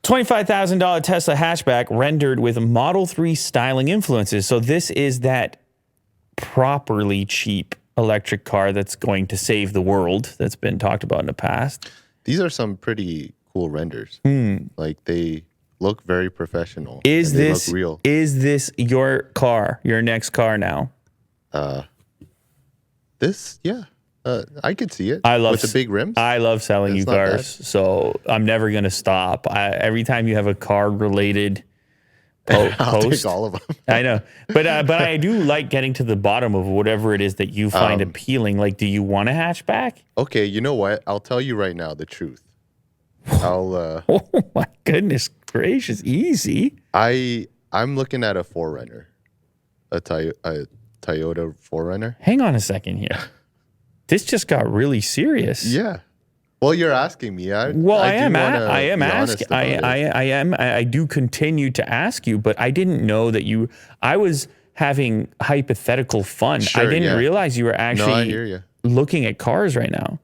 $25,000 Tesla hatchback rendered with Model 3 styling influences. So this is that properly cheap electric car that's going to save the world that's been talked about in the past. These are some pretty cool renders. Like they look very professional. Is and they this look real? Is this your car, your next car now? I could see it. I love with the big rims. I love selling you cars, so I'm never gonna stop. Every time you have a car related I'll post, take all of them. I know, but I do like getting to the bottom of whatever it is that you find appealing. Like, do you want a hatchback? Okay, you know what? I'll tell you right now the truth. I'll. Oh my goodness gracious, easy. I'm looking at a 4Runner, a Toyota 4Runner. Hang on a second here. This just got really serious. Yeah. Well, you're asking me. I do continue to ask you, but I didn't know that I was having hypothetical fun. Sure, I didn't realize you were actually I hear you. Looking at cars right now.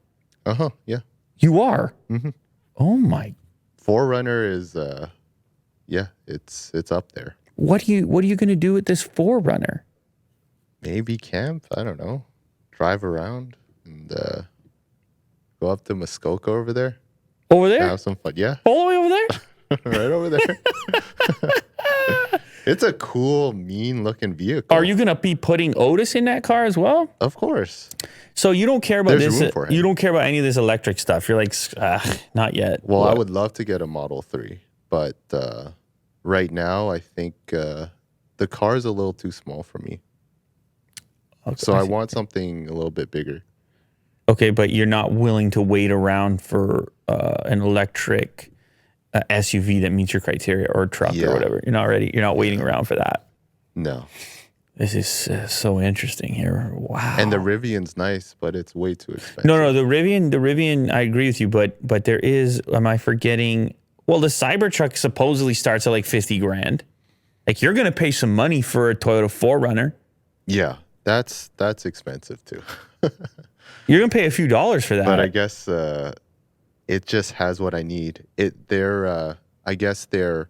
Yeah. You are? Mm-hmm. Oh my. 4Runner is, it's up there. What are you going to do with this 4Runner? Maybe camp. I don't know. Drive around and go up to Muskoka over there. Over there? Have some fun. Yeah. All the way over there? Right over there. It's a cool, mean-looking vehicle. Are you going to be putting Otis in that car as well? Of course. So you don't care about There's this. room for him. You don't care about any of this electric stuff. You're like, not yet. Well, I would love to get a Model 3, but right now I think the car is a little too small for me. Okay, so I want something a little bit bigger. Okay, but you're not willing to wait around for an electric SUV that meets your criteria, or a truck or whatever. You're not ready. You're not waiting around for that. No. This is so interesting here. Wow. And the Rivian's nice, but it's way too expensive. No, the Rivian, I agree with you, but there is, am I forgetting? Well, the Cybertruck supposedly starts at like 50 grand. Like, you're going to pay some money for a Toyota 4Runner. Yeah, that's expensive too. You're going to pay a few dollars for that. But I guess it just has what I need. I guess their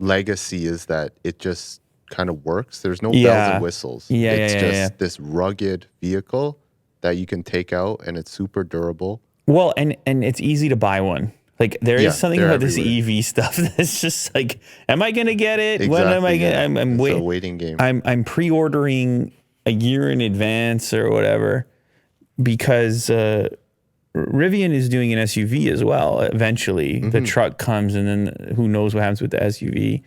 legacy is that it just kind of works. There's no bells and whistles. It's just this rugged vehicle that you can take out, and it's super durable. Well, and it's easy to buy one. Like, there is something about this EV stuff that's just like, am I going to get it? Exactly, when am I going to? It's a waiting game. I'm pre-ordering a year in advance or whatever, because Rivian is doing an SUV as well. Eventually, the truck comes, and then who knows what happens with the SUV.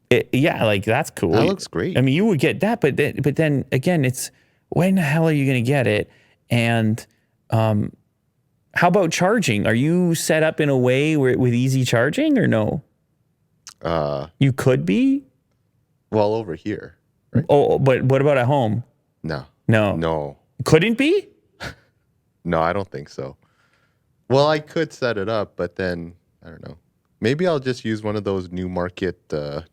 Like, that's cool. That looks great. I mean, you would get that, but then again, it's, when the hell are you going to get it? And how about charging? Are you set up in a way with easy charging, or no? You could be. Well, over here. Right? Oh, but what about at home? No. Couldn't be? No, I don't think so. Well, I could set it up, but then I don't know. Maybe I'll just use one of those new market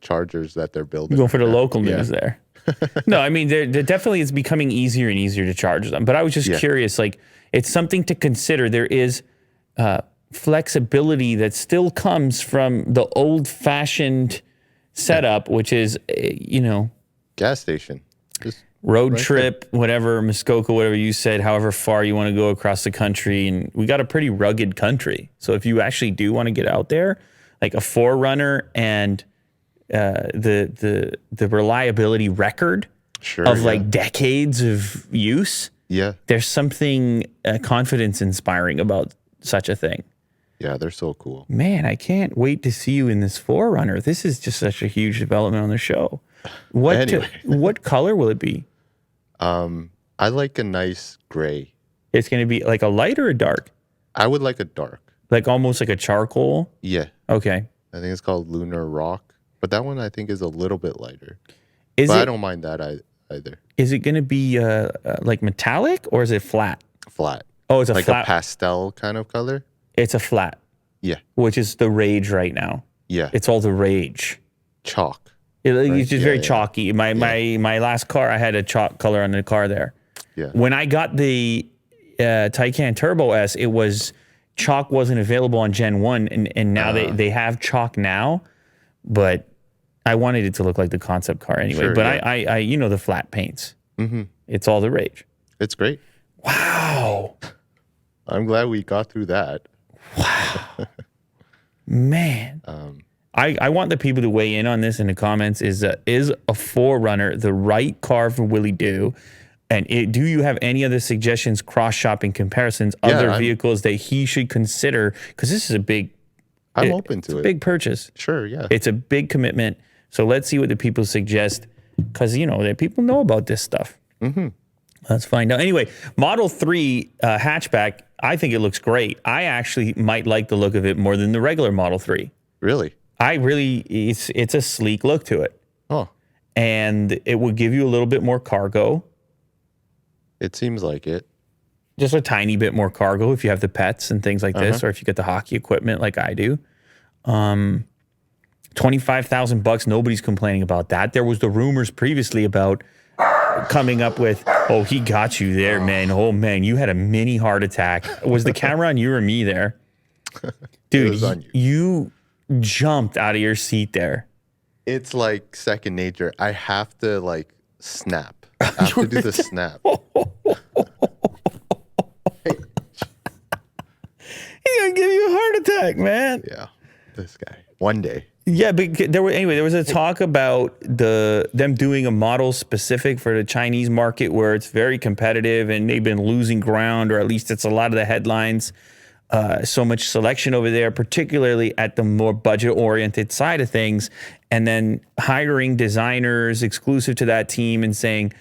chargers that they're building. You go for the local news there. No, I mean, they're definitely, it's becoming easier and easier to charge them. But I was just curious, like, it's something to consider. There is flexibility that still comes from the old-fashioned setup, which is, gas station. Just road trip, whatever, Muskoka, whatever you said, however far you want to go across the country. And we got a pretty rugged country. So if you actually do want to get out there, like a 4Runner and the reliability record of like decades of use, there's something confidence inspiring about such a thing. Yeah, they're so cool. Man, I can't wait to see you in this 4Runner. This is just such a huge development on the show. What color will it be? I like a nice gray. It's going to be like a light or a dark? I would like a dark. Like almost like a charcoal? Yeah. Okay. I think it's called Lunar Rock. But that one I think is a little bit lighter. I don't mind that either. Is it going to be like metallic, or is it flat? Flat. Oh, it's like flat. A pastel kind of color? It's a flat. Yeah. Which is the rage right now. Yeah. It's all the rage. Chalk. It's just very chalky. My last car, I had a chalk color on the car there. Yeah. When I got the Taycan Turbo S, it was chalk wasn't available on Gen 1, and now they have chalk now, but I wanted it to look like the concept car anyway. Sure, but yeah. I you know, the flat paints. It's all the rage. It's great. Wow. I'm glad we got through that. Man. I want the people to weigh in on this in the comments. Is a 4Runner the right car for Willie Do? And do you have any other suggestions, cross-shopping comparisons, other vehicles that he should consider? Because this is a big... I'm open to it. Big purchase. Sure, yeah. It's a big commitment. So let's see what the people suggest. Because, you know, the people know about this stuff. Let's find out. Anyway, Model 3 hatchback, I think it looks great. I actually might like the look of it more than the regular Model 3. Really? It's a sleek look to it. Oh. And it will give you a little bit more cargo. It seems like it. Just a tiny bit more cargo if you have the pets and things like this, or if you get the hockey equipment like I do. $25,000, nobody's complaining about that. There was the rumors previously about coming up with, oh, he got you there, man. Oh, man, you had a mini heart attack. Was the camera on you or me there? Dude, It was on you jumped out of your seat there. It's like second nature. I have to like snap. I have to do the snap. He's gonna give you a heart attack, man. Yeah, this guy. One day. Yeah, but there was a talk about them doing a model specific for the Chinese market where it's very competitive and they've been losing ground, or at least it's a lot of the headlines. So much selection over there, particularly at the more budget-oriented side of things, and then hiring designers exclusive to that team and saying,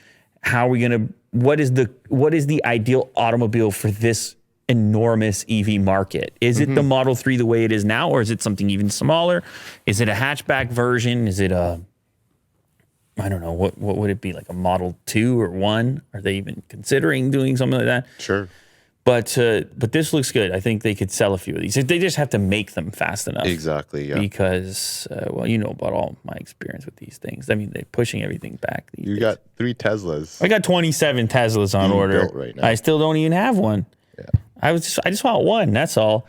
how are we gonna? What is the ideal automobile for this enormous EV market? Is it the Model 3 the way it is now, or is it something even smaller? Is it a hatchback version? Is it I don't know, what would it be, like a Model 2 or 1? Are they even considering doing something like that? Sure. But this looks good. I think they could sell a few of these. They just have to make them fast enough. Exactly, yeah. Because, well, you know about all my experience with these things. I mean, they're pushing everything back these days. got 3 Teslas. I got 27 Teslas on order. built right now. I still don't even have one. Yeah. I just want one. That's all.